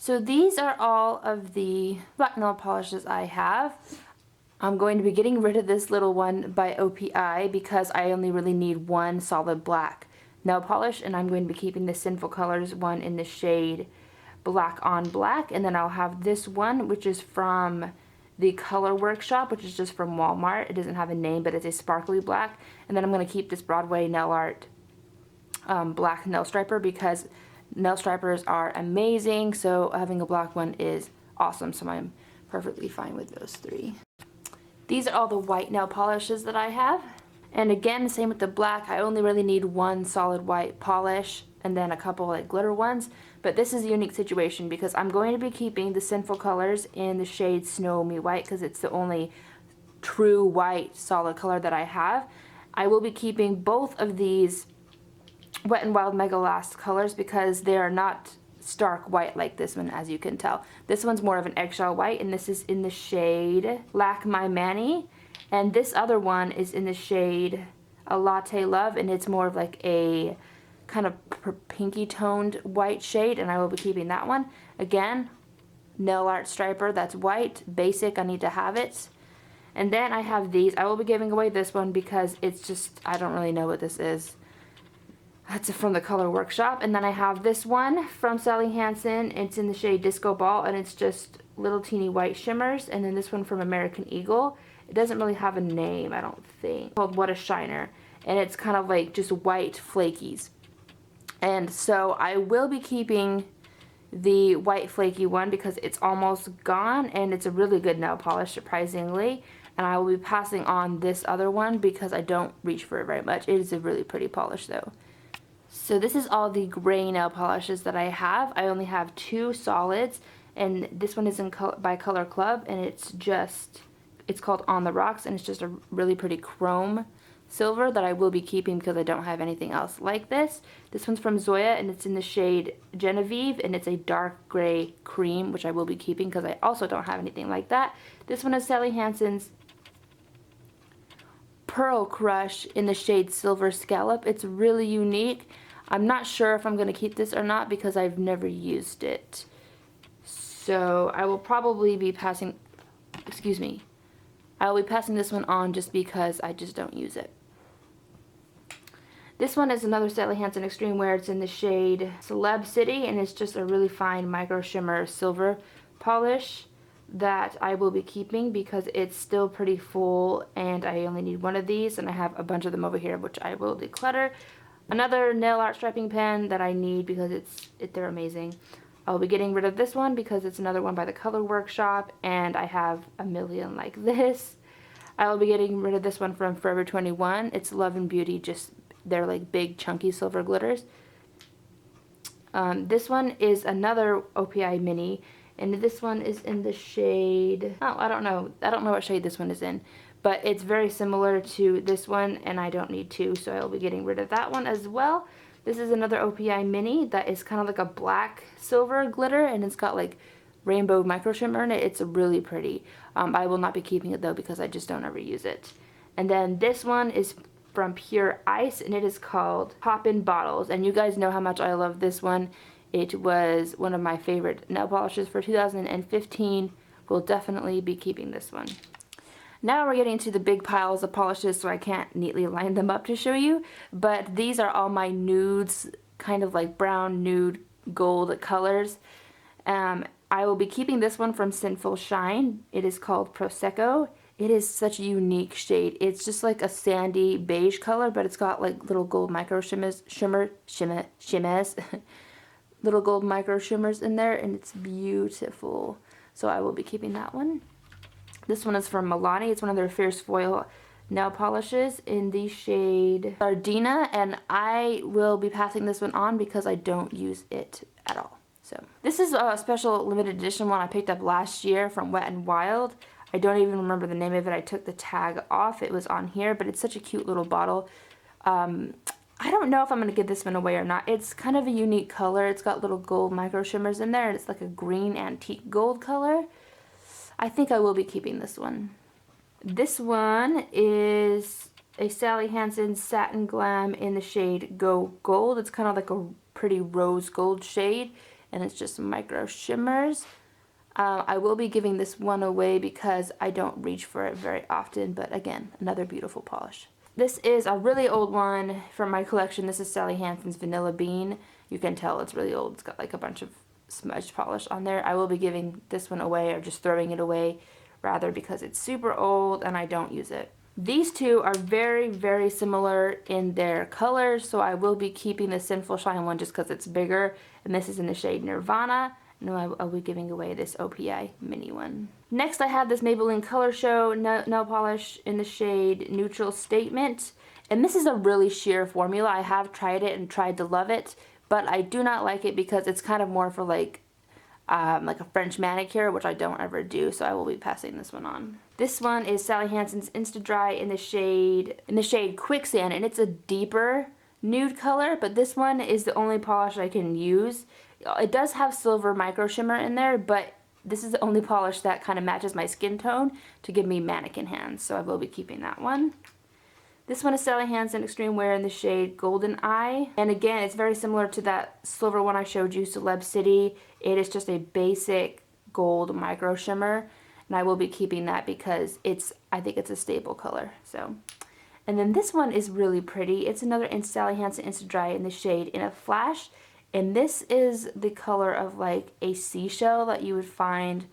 So these are all of the black nail polishes I have. I'm going to be getting rid of this little one by OPI because I only really need one solid black nail polish, and I'm going to be keeping the Sinful Colors one in the shade Black on Black, and then I'll have this one which is from the Color Workshop, which is just from Walmart. It doesn't have a name, but it's a sparkly black. And then I'm going to keep this Broadway Nail Art black nail striper because nail stripers are amazing, so having a black one is awesome, so I'm perfectly fine with those three. These are all the white nail polishes that I have, and again, same with the black. I only really need one solid white polish and then a couple like glitter ones, but this is a unique situation because I'm going to be keeping the Sinful Colors in the shade Snow Me White because it's the only true white solid color that I have. I will be keeping both of these Wet n Wild Mega Last colors because they are not stark white like this one, as you can tell. This one's more of an eggshell white, and this is in the shade Lack My Manny, and this other one is in the shade A Latte Love, and it's more of like a kind of pinky toned white shade, and I will be keeping that one. Again, nail art striper, that's white, basic, I need to have it. And then I have these. I will be giving away this one because it's just, I don't really know what this is. That's from the Color Workshop. And then I have this one from Sally Hansen. It's in the shade Disco Ball, and it's just little teeny white shimmers. And then this one from American Eagle. It doesn't really have a name, I don't think. It's called What a Shiner. And it's kind of like just white flakies. And so I will be keeping the white flaky one because it's almost gone, and it's a really good nail polish, surprisingly. And I will be passing on this other one because I don't reach for it very much. It is a really pretty polish though. So this is all the gray nail polishes that I have. I only have two solids, and this one is by Color Club, and it's called On the Rocks, and it's just a really pretty chrome silver that I will be keeping because I don't have anything else like this. This one's from Zoya, and it's in the shade Genevieve, and it's a dark gray cream, which I will be keeping because I also don't have anything like that. This one is Sally Hansen's Pearl Crush in the shade Silver Scallop. It's really unique. I'm not sure if I'm going to keep this or not because I've never used it. So I will probably be passing, I will be passing this one on just because I just don't use it. This one is another Sally Hansen Extreme Wear. It's in the shade Celeb City, and it's just a really fine micro shimmer silver polish that I will be keeping because it's still pretty full, and I only need one of these, and I have a bunch of them over here which I will declutter. Another nail art striping pen that I need because they're amazing. I'll be getting rid of this one because it's another one by the Color Workshop, and I have a million like this. I will be getting rid of this one from Forever 21. It's Love and Beauty, just they're like big chunky silver glitters. This one is another OPI mini, and this one is in the shade, oh, I don't know what shade this one is in, but it's very similar to this one, and I don't need two, so I'll be getting rid of that one as well. This is another OPI mini that is kind of like a black silver glitter, and it's got like rainbow micro shimmer in it. It's really pretty. I will not be keeping it though because I just don't ever use it. And then this one is from Pure Ice, and it is called Pop-In Bottles, and you guys know how much I love this one. It was one of my favorite nail polishes for 2015. We'll definitely be keeping this one. Now we're getting to the big piles of polishes, so I can't neatly line them up to show you, but these are all my nudes, kind of like brown nude gold colors. I will be keeping this one from Sinful Shine. It is called Prosecco. It is such a unique shade. It's just like a sandy beige color, but it's got like little gold micro shimmers, little gold micro shimmers in there, and it's beautiful. So I will be keeping that one. This one is from Milani. It's one of their Fierce Foil nail polishes in the shade Sardina, and I will be passing this one on because I don't use it at all. So this is a special limited edition one I picked up last year from Wet n Wild. I don't even remember the name of it. I took the tag off. It was on here, but it's such a cute little bottle. I don't know if I'm going to give this one away or not. It's kind of a unique color. It's got little gold micro shimmers in there, and it's like a green antique gold color. I think I will be keeping this one. This one is a Sally Hansen Satin Glam in the shade Go Gold. It's kind of like a pretty rose gold shade, and it's just micro shimmers. I will be giving this one away because I don't reach for it very often, but again, another beautiful polish. This is a really old one from my collection. This is Sally Hansen's Vanilla Bean. You can tell it's really old. It's got like a bunch of smudge polish on there. I will be giving this one away, or just throwing it away rather, because it's super old and I don't use it. These two are very, very similar in their colors, so I will be keeping the Sinful Shine one just because it's bigger, and this is in the shade Nirvana. No, I'll be giving away this OPI mini one. Next, I have this Maybelline Color Show nail polish in the shade Neutral Statement, and this is a really sheer formula. I have tried it and tried to love it, but I do not like it because it's kind of more for like a French manicure, which I don't ever do, so I will be passing this one on. This one is Sally Hansen's Insta Dry in the shade Quicksand, and it's a deeper nude color, but this one is the only polish I can use. It does have silver micro shimmer in there, but this is the only polish that kind of matches my skin tone to give me mannequin hands, so I will be keeping that one. This one is Sally Hansen Extreme Wear in the shade Golden Eye, and again, it's very similar to that silver one I showed you, Celeb City. It is just a basic gold micro shimmer, and I will be keeping that because I think it's a staple color. So, and then this one is really pretty. It's another Sally Hansen Insta Dry in the shade In a Flash, and this is the color of like a seashell that you would find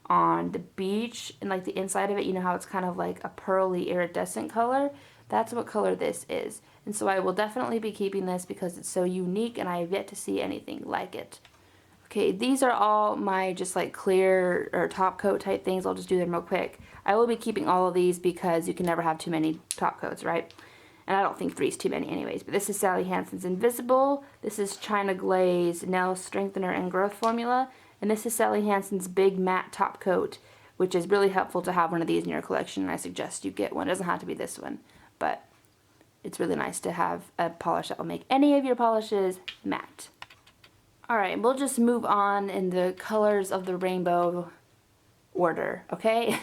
on the beach, and like the inside of it, you know how it's kind of like a pearly iridescent color. That's what color this is, and so I will definitely be keeping this because it's so unique and I have yet to see anything like it. Okay, these are all my just like clear or top coat type things. I'll just do them real quick. I will be keeping all of these because you can never have too many top coats, right? And I don't think 3 is too many anyways. But this is Sally Hansen's Invisible. This is China Glaze Nail Strengthener and Growth Formula. And this is Sally Hansen's Big Matte Top Coat, which is really helpful to have one of these in your collection, and I suggest you get one. It doesn't have to be this one, but it's really nice to have a polish that will make any of your polishes matte. Alright, we'll just move on in the colors of the rainbow order, okay?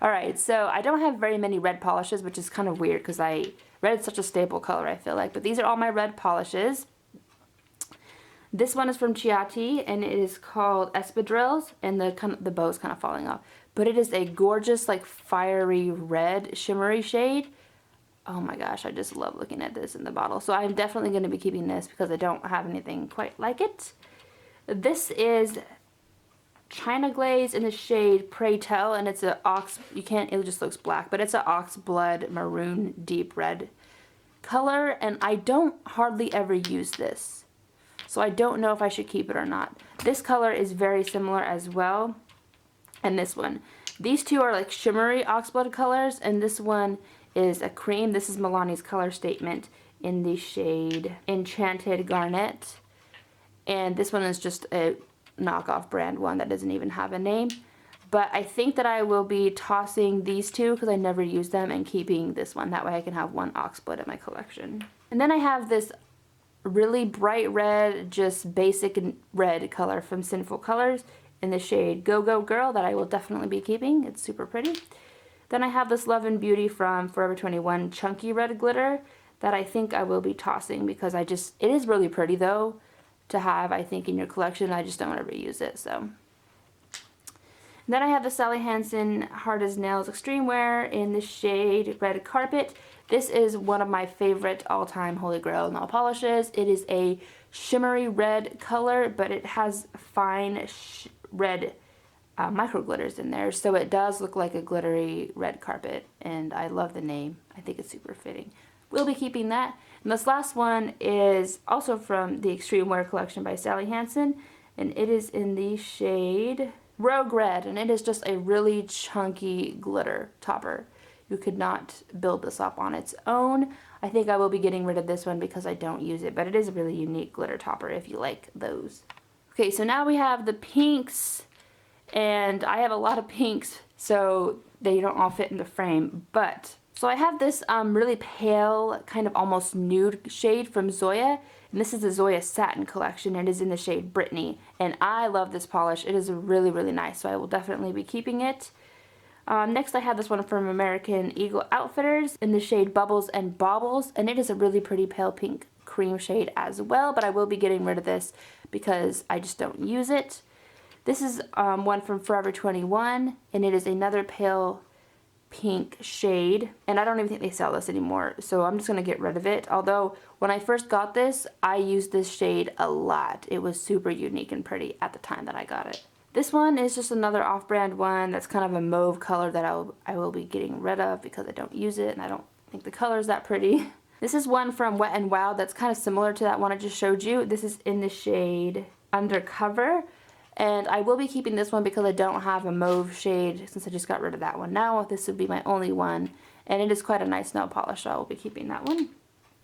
Alright, so I don't have very many red polishes, which is kind of weird because red is such a staple color, I feel like. But these are all my red polishes. This one is from Chiati, and it is called Espadrilles, and the bow is kind of falling off. But it is a gorgeous, like, fiery red shimmery shade. Oh my gosh, I just love looking at this in the bottle. So I'm definitely going to be keeping this because I don't have anything quite like it. This is China Glaze in the shade Pray Tell, and it's a it just looks black, but it's an ox blood maroon deep red color, and I don't hardly ever use this. So I don't know if I should keep it or not. This color is very similar as well, and this one. These two are like shimmery oxblood colors, and this one is a cream. This is Milani's Color Statement in the shade Enchanted Garnet. And this one is just a knockoff brand one that doesn't even have a name. But I think that I will be tossing these two because I never use them, and keeping this one. That way I can have one oxblood in my collection. And then I have this really bright red, just basic red color from Sinful Colors in the shade Go Go Girl that I will definitely be keeping. It's super pretty. Then I have this Love and Beauty from Forever 21 Chunky Red Glitter that I think I will be tossing because it is really pretty though to have, I think, in your collection. I just don't ever use it, so. Then I have the Sally Hansen Hard as Nails Extreme Wear in the shade Red Carpet. This is one of my favorite all-time Holy Grail nail polishes. It is a shimmery red color, but it has fine red micro glitters in there, so it does look like a glittery red carpet, and I love the name. I think it's super fitting. We'll be keeping that. And this last one is also from the Extreme Wear collection by Sally Hansen, and it is in the shade Rogue Red, and it is just a really chunky glitter topper. You could not build this up on its own. I think I will be getting rid of this one because I don't use it, but it is a really unique glitter topper if you like those. Okay, so now we have the pinks, and I have a lot of pinks, so they don't all fit in the frame, but so I have this really pale, kind of almost nude shade from Zoya, and this is the Zoya Satin collection. It is in the shade Brittany, and I love this polish. It is really, really nice, so I will definitely be keeping it. Next I have this one from American Eagle Outfitters in the shade Bubbles and Baubles, and it is a really pretty pale pink cream shade as well, but I will be getting rid of this because I just don't use it. This is one from Forever 21, and it is another pale pink shade, and I don't even think they sell this anymore, so I'm just going to get rid of it. Although when I first got this, I used this shade a lot. It was super unique and pretty at the time that I got it. This one is just another off-brand one that's kind of a mauve color that I will be getting rid of because I don't use it and I don't think the color is that pretty. This is one from Wet n Wild that's kind of similar to that one I just showed you. This is in the shade Undercover. And I will be keeping this one because I don't have a mauve shade since I just got rid of that one. Now this would be my only one. And it is quite a nice nail polish, so I will be keeping that one.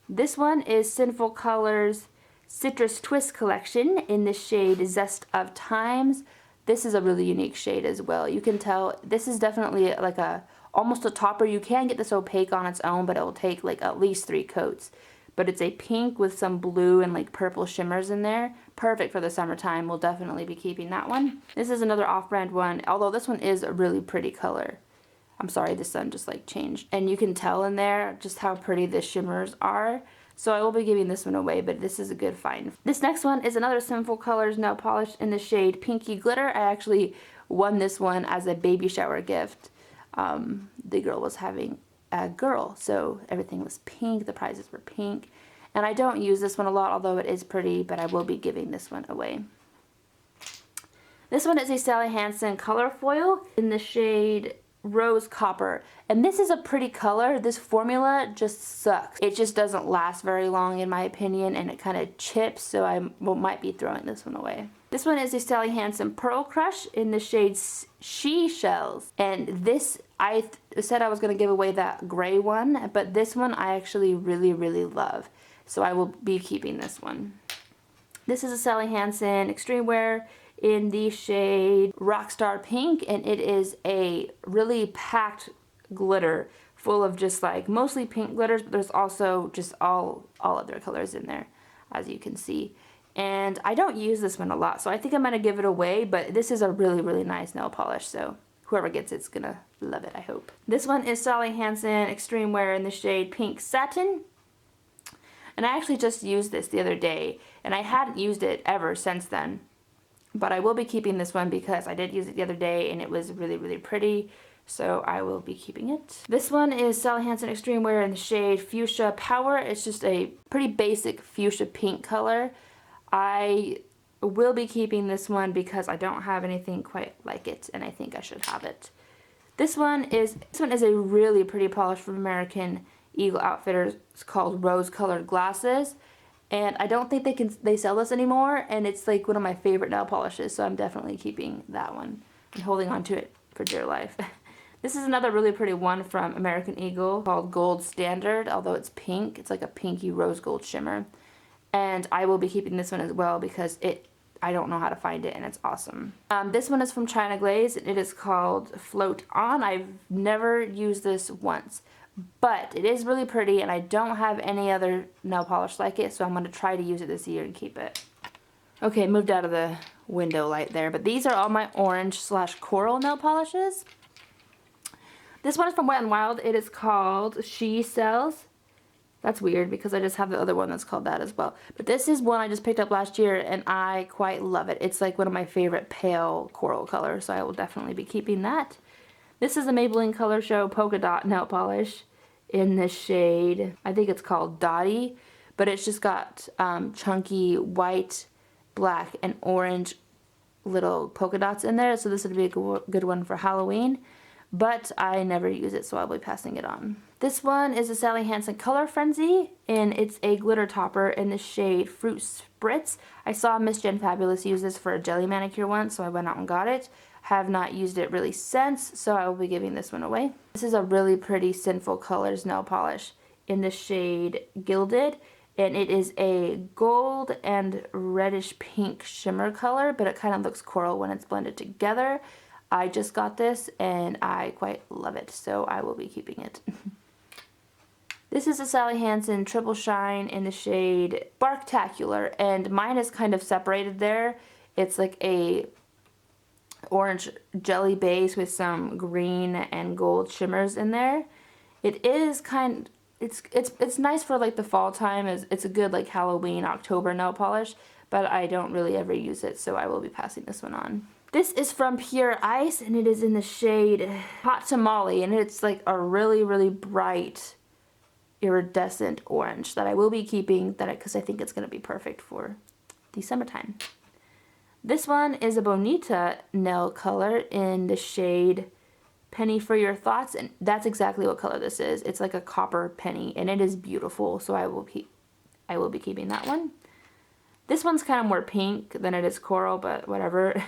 This one is Sinful Colors Citrus Twist Collection in the shade Zest of Times. This is a really unique shade as well. You can tell this is definitely like almost a topper. You can get this opaque on its own, but it will take like at least 3 coats. But it's a pink with some blue and like purple shimmers in there. Perfect for the summertime. We'll definitely be keeping that one. This is another off-brand one, although this one is a really pretty color. I'm sorry, the sun just like changed. And you can tell in there just how pretty the shimmers are. So I will be giving this one away, but this is a good find. This next one is another Sinful Colors nail polish in the shade Pinky Glitter. I actually won this one as a baby shower gift. The girl was having a girl, so everything was pink, the prizes were pink, and I don't use this one a lot, although it is pretty, but I will be giving this one away. This one is a Sally Hansen color foil in the shade Rose Copper, and this is a pretty color. This formula just sucks. It just doesn't last very long in my opinion, and it kind of chips, so I might be throwing this one away. This one is a Sally Hansen Pearl Crush in the shade She Shells, and this I said I was going to give away that gray one, but this one I actually really love, so I will be keeping this one. This is a Sally Hansen Extreme Wear in the shade Rockstar Pink, and it is a really packed glitter full of just like mostly pink glitters, but there's also just all other colors in there, as you can see. And I don't use this one a lot, so I think I'm going to give it away, but this is a really nice nail polish, so whoever gets it's going to love it, I hope. This one is Sally Hansen Extreme Wear in the shade Pink Satin. And I actually just used this the other day, and I hadn't used it ever since then. But I will be keeping this one because I did use it the other day, and it was really pretty, so I will be keeping it. This one is Sally Hansen Extreme Wear in the shade Fuchsia Power. It's just a pretty basic fuchsia pink color. I will be keeping this one because I don't have anything quite like it, and I think I should have it. This one is a really pretty polish from American Eagle Outfitters. It's called Rose Colored Glasses, and I don't think they sell this anymore, and it's like one of my favorite nail polishes, so I'm definitely keeping that one and holding on to it for dear life. This is another really pretty one from American Eagle called Gold Standard, although it's pink. It's like a pinky rose gold shimmer. And I will be keeping this one as well because I don't know how to find it, and it's awesome. This one is from China Glaze, and it is called Float On. I've never used this once, but it is really pretty, and I don't have any other nail polish like it, so I'm going to try to use it this year and keep it. Okay, moved out of the window light there, but these are all my orange/coral nail polishes. This one is from Wet n Wild. It is called She Sells. That's weird because I just have the other one that's called that as well. But this is one I just picked up last year, and I quite love it. It's like one of my favorite pale coral colors, so I will definitely be keeping that. This is a Maybelline Color Show Polka Dot nail polish in the shade, I think it's called Dottie, but it's just got chunky white, black, and orange little polka dots in there, so this would be a good one for Halloween. But I never use it, so I'll be passing it on. This one is a Sally Hansen Color Frenzy, and it's a glitter topper in the shade Fruit Spritz. I saw Miss Jen Fabulous use this for a jelly manicure once, so I went out and got it. Have not used it really since, so I will be giving this one away. This is a really pretty Sinful Colors nail polish in the shade Gilded, and it is a gold and reddish pink shimmer color, but it kind of looks coral when it's blended together. I just got this and I quite love it, so I will be keeping it. This is a Sally Hansen Triple Shine in the shade Barktacular, and mine is kind of separated there. It's like a orange jelly base with some green and gold shimmers in there. It is kind It's nice for like the fall time. It's a good like Halloween, October nail polish, but I don't really ever use it, so I will be passing this one on. This is from Pure Ice, and it is in the shade Hot Tamale, and it's like a really, really bright, iridescent orange that I will be keeping because I think it's going to be perfect for the summertime. This one is a Bonita nail color in the shade Penny for Your Thoughts, and that's exactly what color this is. It's like a copper penny, and it is beautiful, so I will be keeping that one. This one's kind of more pink than it is coral, but whatever.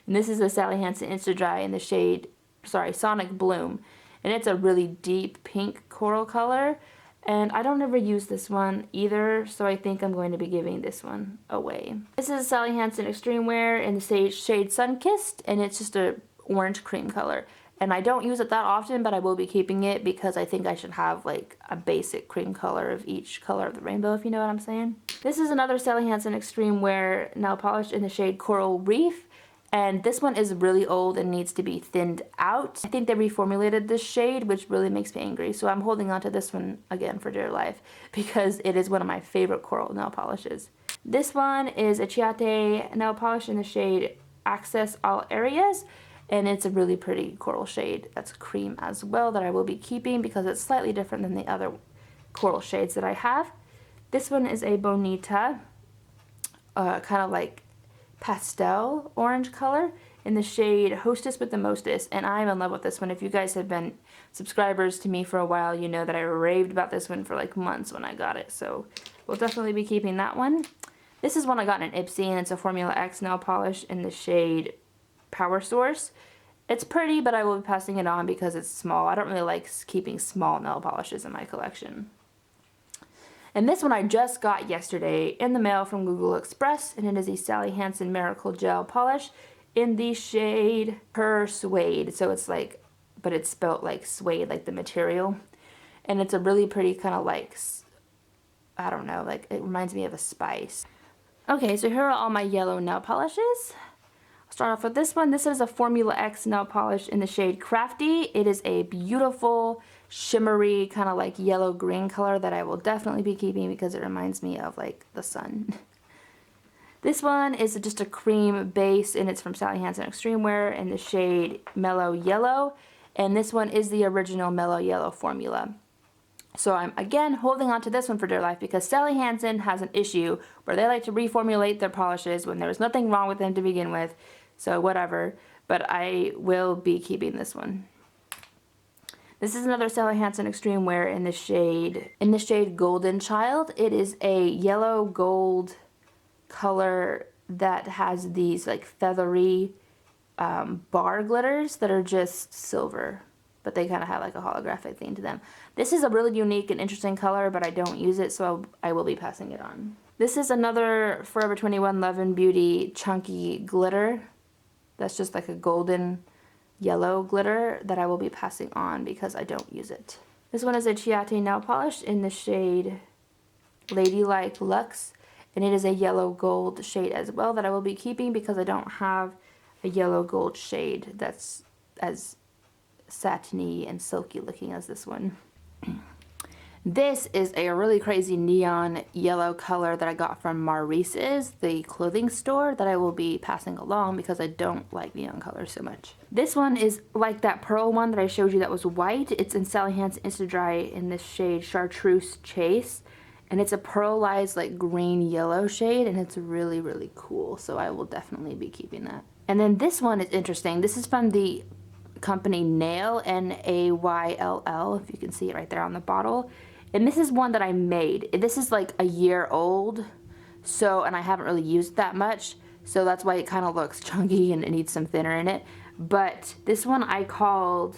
And this is a Sally Hansen Insta Dry in the shade, Sonic Bloom. And it's a really deep pink coral color. And I don't ever use this one either, so I think I'm going to be giving this one away. This is Sally Hansen Extreme Wear in the shade Sunkissed, and it's just a orange cream color. And I don't use it that often, but I will be keeping it because I think I should have like a basic cream color of each color of the rainbow, if you know what I'm saying. This is another Sally Hansen Extreme Wear nail polish in the shade Coral Reef. And this one is really old and needs to be thinned out. I think they reformulated this shade, which really makes me angry. So I'm holding on to this one again for dear life because it is one of my favorite coral nail polishes. This one is a Chiate nail polish in the shade Access All Areas. And it's a really pretty coral shade that's cream as well that I will be keeping because it's slightly different than the other coral shades that I have. This one is a Bonita, kind of like pastel orange color in the shade Hostess with the Mostess, and I'm in love with this one. If you guys have been subscribers to me for a while, you know that I raved about this one for like months when I got it, so we'll definitely be keeping that one. This is one I got in an Ipsy, and it's a Formula X nail polish in the shade Power Source. It's pretty, but I will be passing it on because it's small. I don't really like keeping small nail polishes in my collection. And this one I just got yesterday in the mail from Google Express, and it is a Sally Hansen Miracle Gel Polish in the shade Persuade. So it's like, but it's spelt like suede, like the material. And it's a really pretty kind of like, I don't know, like it reminds me of a spice. Okay, so here are all my yellow nail polishes. Start off with this one. This is a Formula X nail polish in the shade Crafty. It is a beautiful, shimmery, kind of like yellow-green color that I will definitely be keeping because it reminds me of like the sun. This one is just a cream base, and it's from Sally Hansen Extreme Wear in the shade Mellow Yellow. And this one is the original Mellow Yellow formula. So I'm, again, holding on to this one for dear life because Sally Hansen has an issue where they like to reformulate their polishes when there was nothing wrong with them to begin with. So whatever, but I will be keeping this one. This is another Sally Hansen Extreme Wear in the shade Golden Child. It is a yellow gold color that has these like feathery bar glitters that are just silver, but they kind of have like a holographic thing to them. This is a really unique and interesting color, but I don't use it, so I will be passing it on. This is another Forever 21 Love and Beauty chunky glitter. That's just like a golden yellow glitter that I will be passing on because I don't use it. This one is a Chiate nail polish in the shade Ladylike Luxe, and it is a yellow gold shade as well that I will be keeping because I don't have a yellow gold shade that's as satiny and silky looking as this one. This is a really crazy neon yellow color that I got from Maurice's, the clothing store, that I will be passing along because I don't like neon colors so much. This one is like that pearl one that I showed you that was white. It's in Sally Hansen Insta Dry in this shade Chartreuse Chase. And it's a pearlized like green yellow shade, and it's really, really cool. So I will definitely be keeping that. And then this one is interesting. This is from the company Nail, Nayll, if you can see it right there on the bottle. And this is one that I made. This is like a year old, and I haven't really used that much, so that's why it kind of looks chunky and it needs some thinner in it. But this one I called,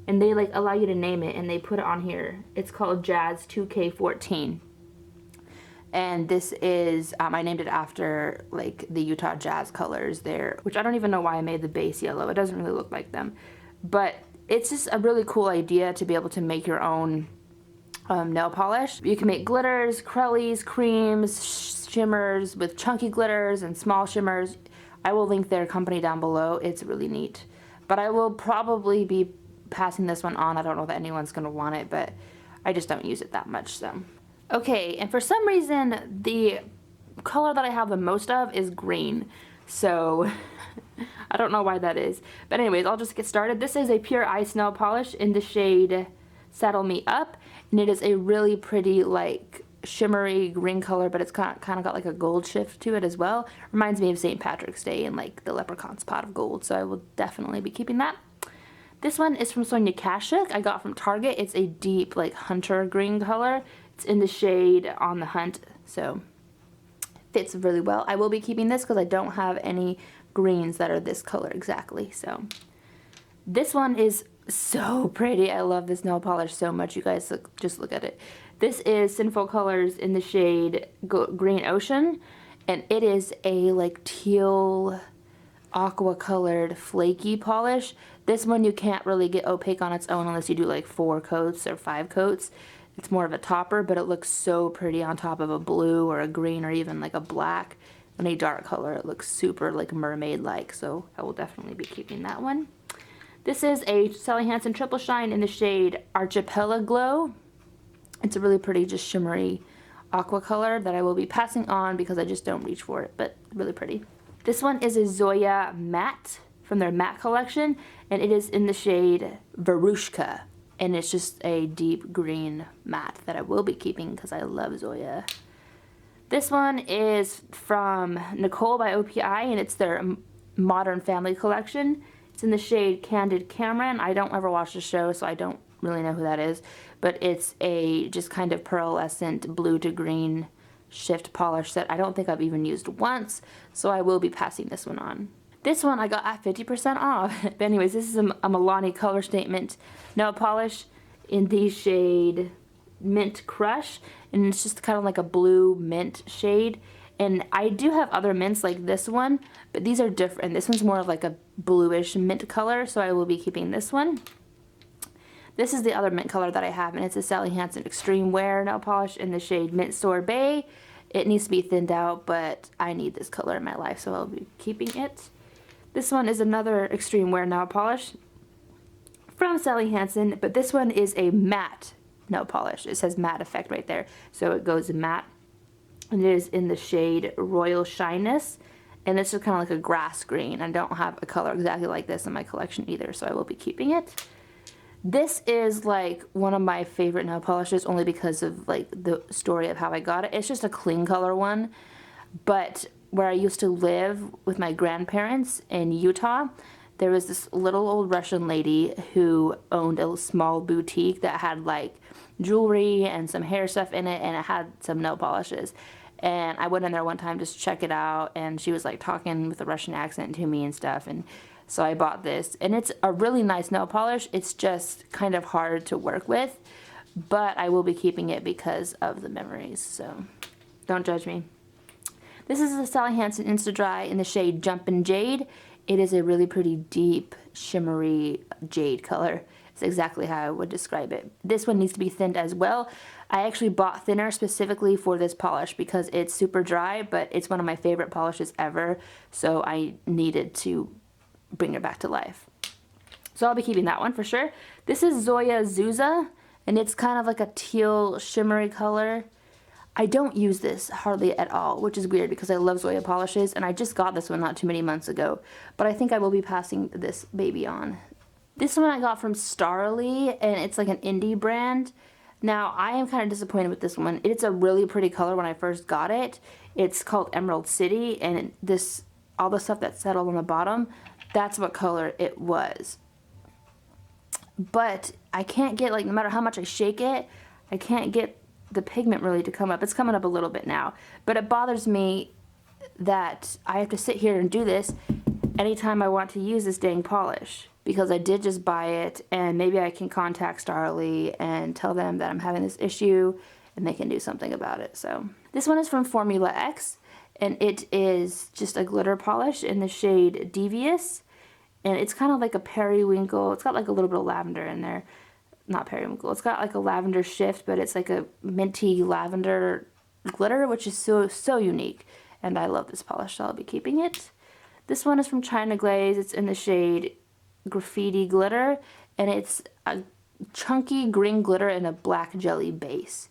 and they like allow you to name it, and they put it on here. It's called Jazz 2K14. And this is, I named it after like the Utah Jazz colors there, which I don't even know why I made the base yellow. It doesn't really look like them. But it's just a really cool idea to be able to make your own nail polish. You can make glitters, crellies, creams, shimmers with chunky glitters and small shimmers. I will link their company down below. It's really neat. But I will probably be passing this one on. I don't know that anyone's going to want it, but I just don't use it that much, so. Okay, and for some reason, the color that I have the most of is green. So, I don't know why that is. But anyways, I'll just get started. This is a Pure Ice nail polish in the shade Saddle Me Up. And it is a really pretty, like, shimmery green color, but it's kind of got like a gold shift to it as well. Reminds me of St. Patrick's Day and like the leprechaun's pot of gold. So I will definitely be keeping that. This one is from Sonia Kashuk. I got from Target. It's a deep, like, hunter green color. It's in the shade On the Hunt, so fits really well. I will be keeping this because I don't have any greens that are this color exactly, so. This one is so pretty. I love this nail polish so much. You guys, just look at it. This is Sinful Colors in the shade Green Ocean, and it is a, like, teal aqua colored flaky polish. This one you can't really get opaque on its own unless you do like 4 coats or 5 coats. It's more of a topper, but it looks so pretty on top of a blue or a green or even like a black. In a dark color, it looks super like mermaid-like, so I will definitely be keeping that one. This is a Sally Hansen Triple Shine in the shade Archipelago. It's a really pretty, just shimmery aqua color that I will be passing on because I just don't reach for it, but really pretty. This one is a Zoya Matte from their matte collection, and it is in the shade Verushka, and it's just a deep green matte that I will be keeping because I love Zoya. This one is from Nicole by OPI, and it's their Modern Family collection. It's in the shade Candid Cameron. I don't ever watch the show, so I don't really know who that is, but it's a just kind of pearlescent blue to green shift polish that I don't think I've even used once, so I will be passing this one on. This one I got at 50% off. But anyways, this is a Milani Color Statement nail polish in the shade Mint Crush, and it's just kind of like a blue mint shade. And I do have other mints like this one, but these are different. This one's more of like a bluish mint color, so I will be keeping this one. This is the other mint color that I have, and it's a Sally Hansen Extreme Wear nail polish in the shade Mint Sorbet. It needs to be thinned out, but I need this color in my life, so I'll be keeping it. This one is another Extreme Wear nail polish from Sally Hansen, but this one is a matte nail polish. It says matte effect right there, so it goes matte. And it is in the shade Royal Shyness, and this is kind of like a grass green. I don't have a color exactly like this in my collection either, so I will be keeping it. This is like one of my favorite nail polishes only because of like the story of how I got it. It's just a clean color one, but where I used to live with my grandparents in Utah, there was this little old Russian lady who owned a small boutique that had like jewelry and some hair stuff in it, and it had some nail polishes. And I went in there one time just to check it out, and she was like talking with a Russian accent to me and stuff, and so I bought this, and it's a really nice nail polish. It's just kind of hard to work with, but I will be keeping it because of the memories, so don't judge me. This is a Sally Hansen Insta Dry in the shade Jumpin' Jade. It is a really pretty deep, shimmery jade color. It's exactly how I would describe it. This one needs to be thinned as well. I actually bought thinner specifically for this polish because it's super dry, but it's one of my favorite polishes ever, so I needed to bring it back to life. So I'll be keeping that one for sure. This is Zoya Zuza, and it's kind of like a teal shimmery color. I don't use this hardly at all, which is weird because I love Zoya polishes, and I just got this one not too many months ago, but I think I will be passing this baby on. This one I got from Starly, and it's like an indie brand. Now, I am kind of disappointed with this one. It's a really pretty color when I first got it. It's called Emerald City, and this, all the stuff that's settled on the bottom, that's what color it was. But I can't get, like, no matter how much I shake it, I can't get the pigment really to come up. It's coming up a little bit now. But it bothers me that I have to sit here and do this anytime I want to use this dang polish. Because I did just buy it, and maybe I can contact Starly and tell them that I'm having this issue, and they can do something about it. So this one is from Formula X, and it is just a glitter polish in the shade Devious, and it's kind of like a periwinkle. It's got like a little bit of lavender in there. Not periwinkle. It's got like a lavender shift, but it's like a minty lavender glitter, which is so unique, and I love this polish, so I'll be keeping it. This one is from China Glaze. It's in the shade Graffiti Glitter, and it's a chunky green glitter in a black jelly base.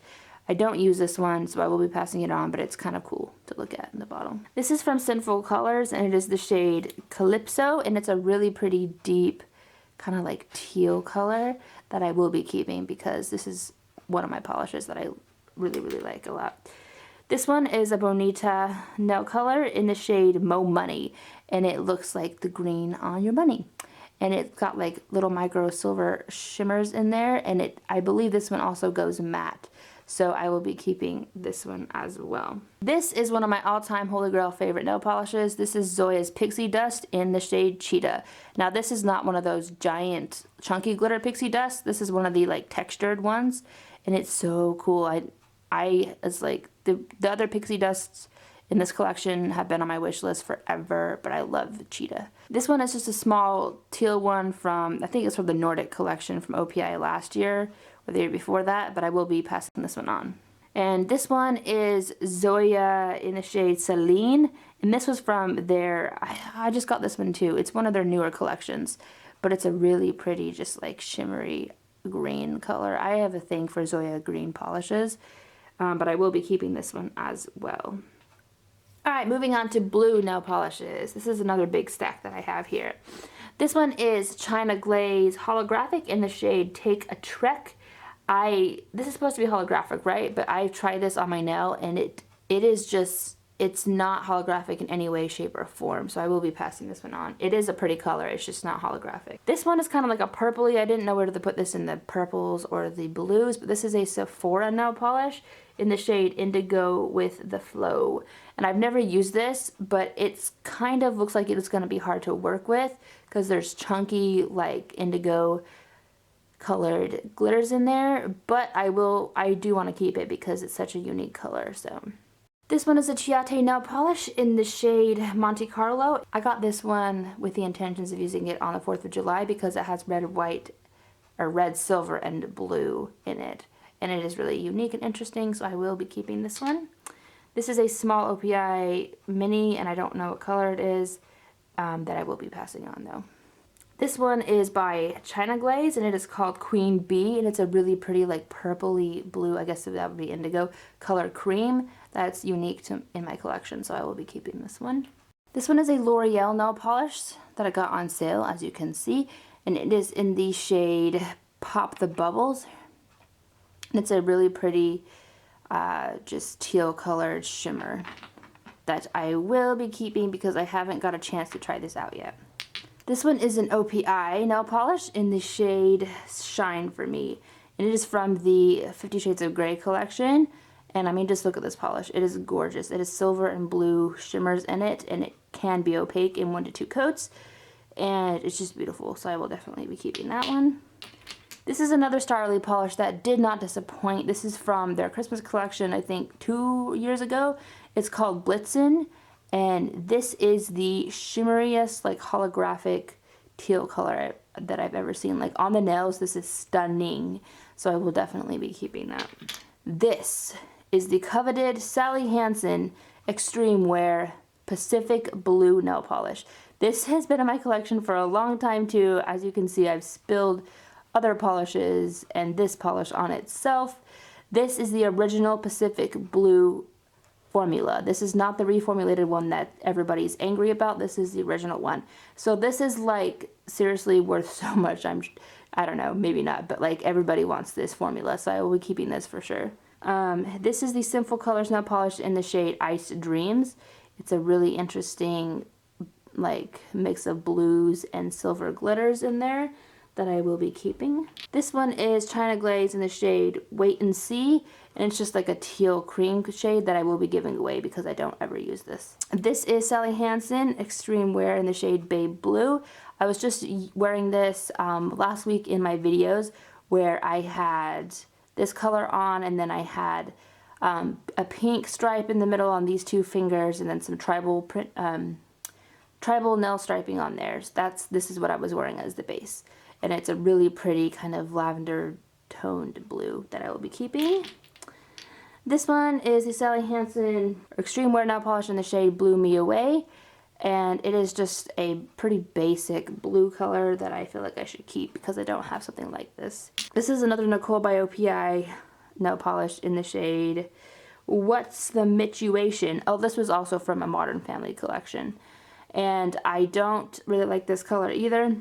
I don't use this one, so I will be passing it on, but it's kind of cool to look at in the bottom. This is from Sinful Colors, and it is the shade Calypso, and it's a really pretty deep, kind of like teal color that I will be keeping because this is one of my polishes that I really, really like a lot. This one is a Bonita nail color in the shade Mo Money, and it looks like the green on your money. And it's got like little micro silver shimmers in there, and I believe this one also goes matte. So I will be keeping this one as well. This is one of my all-time Holy Grail favorite nail polishes. This is Zoya's Pixie Dust in the shade Cheetah. Now this is not one of those giant chunky glitter pixie dust. This is one of the like textured ones, and it's so cool. It's like the other pixie dusts in this collection have been on my wish list forever, but I love Cheetah. This one is just a small teal one from, I think it's from the Nordic collection from OPI last year, or the year before that, but I will be passing this one on. And this one is Zoya in the shade Celine, and this was from their, I just got this one too. It's one of their newer collections, but it's a really pretty, just like shimmery green color. I have a thing for Zoya green polishes, but I will be keeping this one as well. Alright, moving on to blue nail polishes. This is another big stack that I have here. This one is China Glaze Holographic in the shade Take a Trek. This is supposed to be holographic, right? But I've tried this on my nail, and it is just, it's not holographic in any way, shape, or form. So I will be passing this one on. It is a pretty color, it's just not holographic. This one is kind of like a purpley. I didn't know whether to put this in the purples or the blues, but this is a Sephora nail polish in the shade Indigo with the Flow. And I've never used this, but it's kind of looks like it's going to be hard to work with because there's chunky like indigo colored glitters in there, but I do want to keep it because it's such a unique color. So this one is a Chiate nail polish in the shade Monte Carlo. I got this one with the intentions of using it on the 4th of July because it has red, white, or red, silver, and blue in it. And it is really unique and interesting, so I will be keeping this one. This is a small OPI mini, and I don't know what color it is, that I will be passing on though. This one is by China Glaze, and it is called Queen Bee, and it's a really pretty like purpley blue, I guess that would be indigo, color cream. That's unique in my collection, so I will be keeping this one. This one is a L'Oreal nail polish that I got on sale, as you can see, and it is in the shade Pop the Bubbles. And it's a really pretty, just teal colored shimmer that I will be keeping because I haven't got a chance to try this out yet. This one is an OPI nail polish in the shade Shine For Me. And it is from the 50 Shades of Grey collection. And I mean, just look at this polish. It is gorgeous. It is silver and blue shimmers in it, and it can be opaque in 1 to 2 coats. And it's just beautiful, so I will definitely be keeping that one. This is another Starly polish that did not disappoint. This is from their Christmas collection, I think 2 years ago. It's called Blitzen, and this is the shimmeriest, like holographic teal color that I've ever seen. Like on the nails, this is stunning, so I will definitely be keeping that. This is the coveted Sally Hansen Extreme Wear Pacific Blue nail polish. This has been in my collection for a long time too. As you can see, I've spilled other polishes and this polish on itself. This is the original Pacific Blue formula. This is not the reformulated one that everybody's angry about. This is the original one. So this is like seriously worth so much. I don't know, maybe not, but like everybody wants this formula, so I will be keeping this for sure. This is the Sinful Colors nail polish in the shade Ice Dreams. It's a really interesting like mix of blues and silver glitters in there that I will be keeping. This one is China Glaze in the shade Wait and See, and it's just like a teal cream shade that I will be giving away because I don't ever use this. This is Sally Hansen Extreme Wear in the shade Babe Blue. I was just wearing this last week in my videos where I had this color on, and then I had a pink stripe in the middle on these 2 fingers, and then some tribal print, tribal nail striping on there. This is what I was wearing as the base. And it's a really pretty kind of lavender toned blue that I will be keeping. This one is the Sally Hansen Extreme Wear nail polish in the shade Blew Me Away. And it is just a pretty basic blue color that I feel like I should keep because I don't have something like this. This is another Nicole by OPI nail polish in the shade What's the Mituation? Oh, this was also from a Modern Family collection. And I don't really like this color either.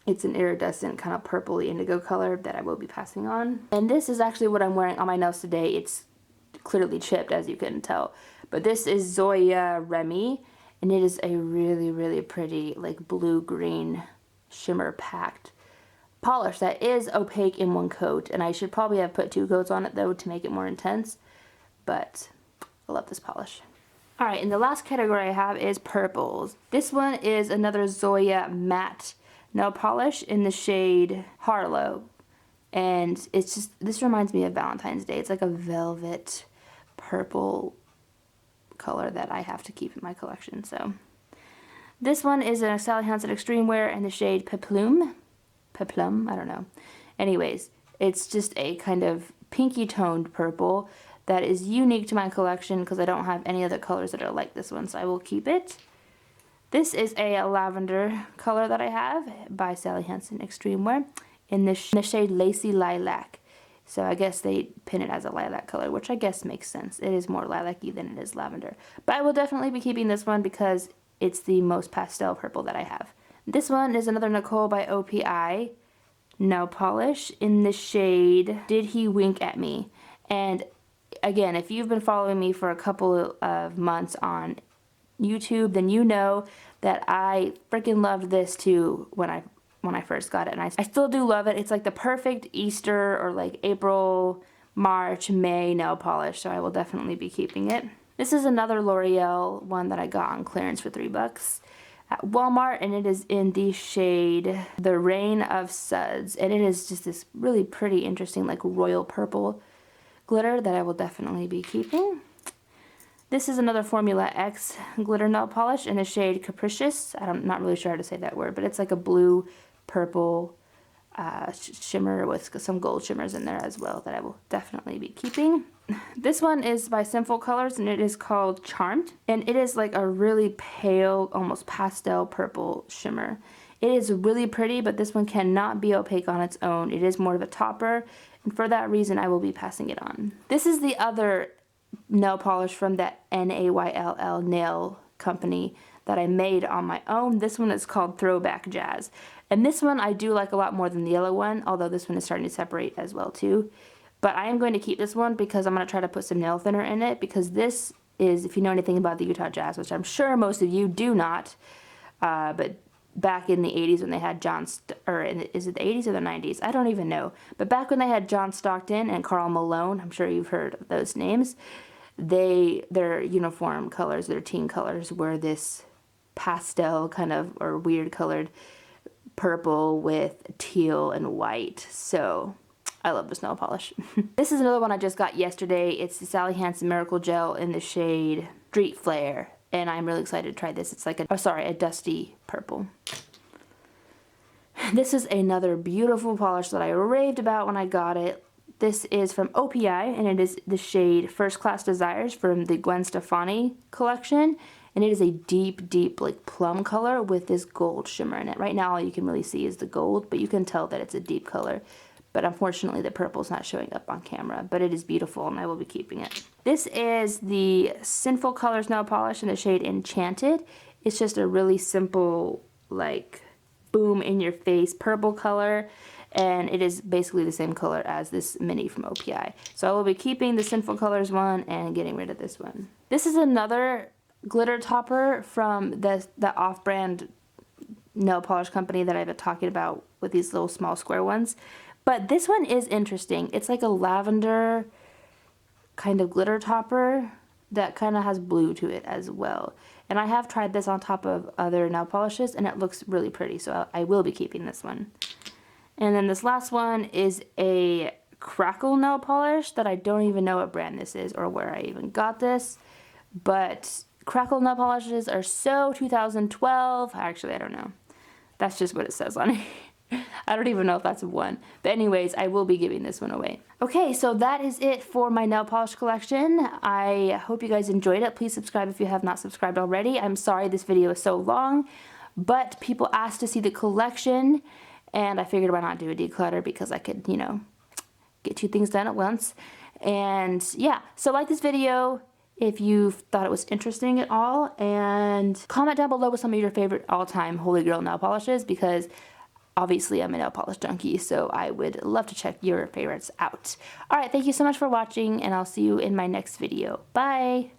It's an iridescent kind of purpley indigo color that I will be passing on. And this is actually what I'm wearing on my nails today. It's clearly chipped, as you can tell. But this is Zoya Remy, and it is a really, really pretty, like, blue-green shimmer packed polish that is opaque in one coat. And I should probably have put 2 coats on it, though, to make it more intense. But I love this polish. Alright, and the last category I have is purples. This one is another Zoya matte nail polish in the shade Harlow. And it's just, this reminds me of Valentine's Day. It's like a velvet purple color that I have to keep in my collection. So this one is a Sally Hansen Extreme Wear in the shade Peplum. Peplum, I don't know. Anyways, it's just a kind of pinky toned purple that is unique to my collection because I don't have any other colors that are like this one, so I will keep it. This is a lavender color that I have by Sally Hansen Extreme Wear in the shade Lacy Lilac. So I guess they pin it as a lilac color, which I guess makes sense. It is more lilac-y than it is lavender. But I will definitely be keeping this one because it's the most pastel purple that I have. This one is another Nicole by OPI nail polish in the shade Did He Wink at Me? And again, if you've been following me for a couple of months on YouTube, then you know that I freaking loved this too when I first got it, and I still do love it. It's like the perfect Easter or like April, March, May nail polish, so I will definitely be keeping it. This is another L'Oreal one that I got on clearance for $3 at Walmart, and it is in the shade The Reign of Suds, and it is just this really pretty, interesting, like royal purple glitter that I will definitely be keeping. This is another Formula X glitter nail polish in the shade Capricious. I'm not really sure how to say that word, but it's like a blue purple shimmer with some gold shimmers in there as well that I will definitely be keeping. This one is by Sinful Colors, and it is called Charmed, and it is like a really pale, almost pastel purple shimmer. It is really pretty, but this one cannot be opaque on its own. It is more of a topper, and for that reason I will be passing it on. This is the other nail polish from that NAYLL nail company that I made on my own. This one is called Throwback Jazz. And this one I do like a lot more than the yellow one, although this one is starting to separate as well too. But I am going to keep this one because I'm going to try to put some nail thinner in it, because this is, if you know anything about the Utah Jazz, which I'm sure most of you do not, but back in the 80s when they had is it the 80s or the 90s? I don't even know. But back when they had John Stockton and Karl Malone, I'm sure you've heard of those names, their uniform colors, their team colors, were this pastel kind of, or weird colored purple with teal and white. So I love this nail polish. This is another one I just got yesterday. It's the Sally Hansen Miracle Gel in the shade Street Flare, and I'm really excited to try this. It's like a dusty purple. This is another beautiful polish that I raved about when I got it. This is from OPI, and it is the shade First Class Desires from the Gwen Stefani collection. And it is a deep, deep, like plum color with this gold shimmer in it. Right now all you can really see is the gold, but you can tell that it's a deep color. But unfortunately the purple is not showing up on camera, but it is beautiful and I will be keeping it. This is the Sinful Colors nail polish in the shade Enchanted. It's just a really simple, like, boom in your face purple color, and it is basically the same color as this mini from OPI. So I will be keeping the Sinful Colors one and getting rid of this one. This is another glitter topper from the off-brand nail polish company that I've been talking about with these little small square ones. But this one is interesting. It's like a lavender kind of glitter topper that kind of has blue to it as well. And I have tried this on top of other nail polishes and it looks really pretty, so I will be keeping this one. And then this last one is a Crackle nail polish that I don't even know what brand this is or where I even got this. But Crackle nail polishes are so 2012. Actually, I don't know. That's just what it says on it. I don't even know if that's one. But anyways, I will be giving this one away. Okay, so that is it for my nail polish collection. I hope you guys enjoyed it. Please subscribe if you have not subscribed already. I'm sorry this video is so long, but people asked to see the collection, and I figured why not do a declutter because I could, you know, get 2 things done at once. And yeah, so like this video if you thought it was interesting at all, and comment down below with some of your favorite all-time Holy Grail nail polishes, because obviously I'm a nail polish junkie, so I would love to check your favorites out. Alright, thank you so much for watching, and I'll see you in my next video. Bye!